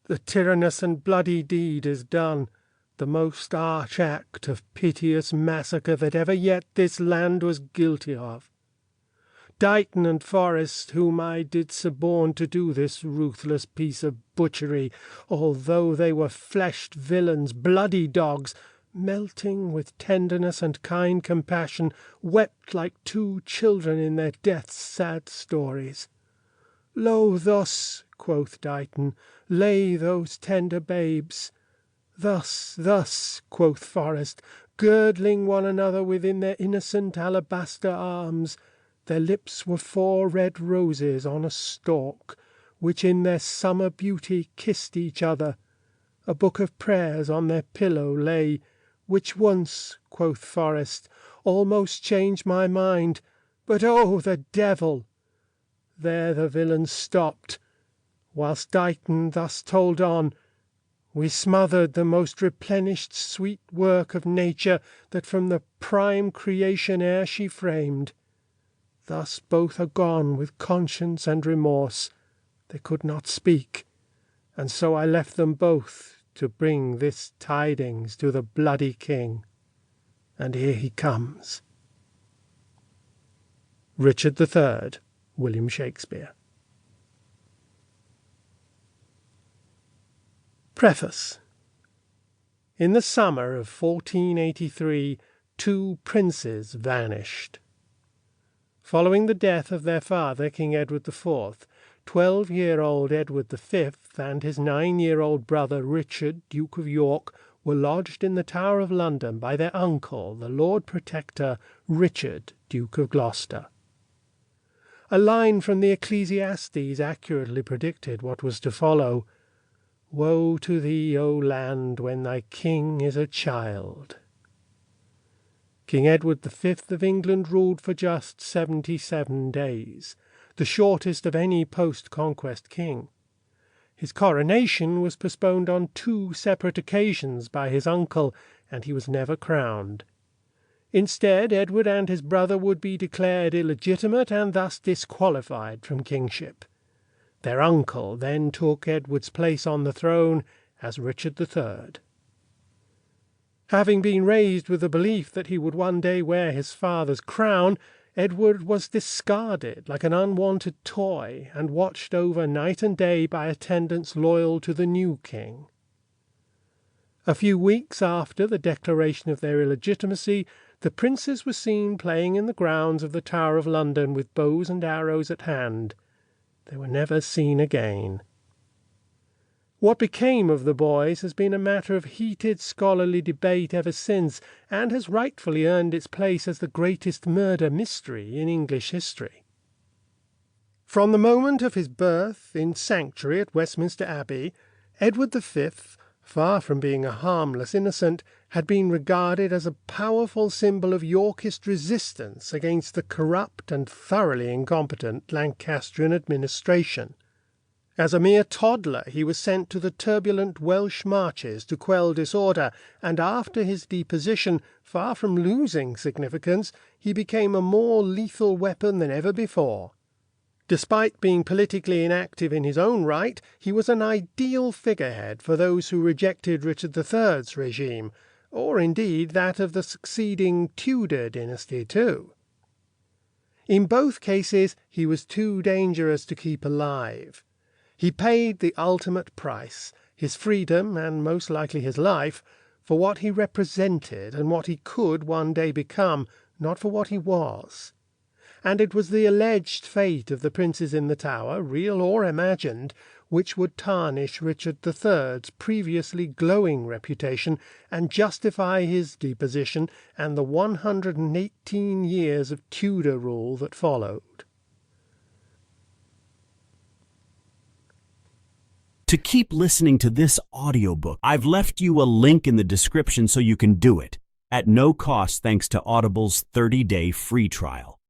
The tyrannous and bloody deed is done, the most arch act of piteous massacre that ever yet this land was guilty of. Dighton and Forrest, whom I did suborn to do this ruthless piece of butchery, although they were fleshed villains, bloody dogs, melting with tenderness and kind compassion, wept like two children in their death's sad stories. Lo, thus, quoth Dighton, lay those tender babes. Thus, quoth Forrest, girdling one another within their innocent alabaster arms. Their lips were 4 red roses on a stalk, which in their summer beauty kissed each other. A book of prayers on their pillow lay, which once, quoth Forrest, almost changed my mind. But oh, the devil! There the villain stopped, whilst Dighton thus told on. We smothered the most replenished sweet work of nature that from the prime creation ere she framed. Thus both are gone with conscience and remorse. They could not speak, and so I left them both to bring this tidings to the bloody king. And here he comes. Richard III, William Shakespeare. Preface. In the summer of 1483, 2 princes vanished. Following the death of their father, King Edward IV, 12-year-old Edward V and his 9-year-old brother Richard, Duke of York, were lodged in the Tower of London by their uncle, the Lord Protector Richard, Duke of Gloucester. A line from the Ecclesiastes accurately predicted what was to follow. Woe to thee, O land, when thy king is a child. King Edward V of England ruled for just 77 days, the shortest of any post-conquest king. His coronation was postponed on 2 separate occasions by his uncle, and he was never crowned. Instead, Edward and his brother would be declared illegitimate and thus disqualified from kingship. Their uncle then took Edward's place on the throne as Richard III. Having been raised with the belief that he would one day wear his father's crown, Edward was discarded like an unwanted toy and watched over night and day by attendants loyal to the new king. A few weeks after the declaration of their illegitimacy, the princes were seen playing in the grounds of the Tower of London with bows and arrows at hand. They were never seen again. What became of the boys has been a matter of heated scholarly debate ever since, and has rightfully earned its place as the greatest murder mystery in English history. From the moment of his birth in sanctuary at Westminster Abbey, Edward V, far from being a harmless innocent, had been regarded as a powerful symbol of Yorkist resistance against the corrupt and thoroughly incompetent Lancastrian administration. As a mere toddler he was sent to the turbulent Welsh marches to quell disorder, and after his deposition, far from losing significance, he became a more lethal weapon than ever before. Despite being politically inactive in his own right, he was an ideal figurehead for those who rejected Richard III's regime, or indeed that of the succeeding Tudor dynasty too. In both cases he was too dangerous to keep alive. He paid the ultimate price, his freedom, and most likely his life, for what he represented and what he could one day become, not for what he was. And it was the alleged fate of the princes in the Tower, real or imagined, which would tarnish Richard III's previously glowing reputation and justify his deposition and the 118 years of Tudor rule that followed. To keep listening to this audiobook, I've left you a link in the description so you can do it, at no cost thanks to Audible's 30-day free trial.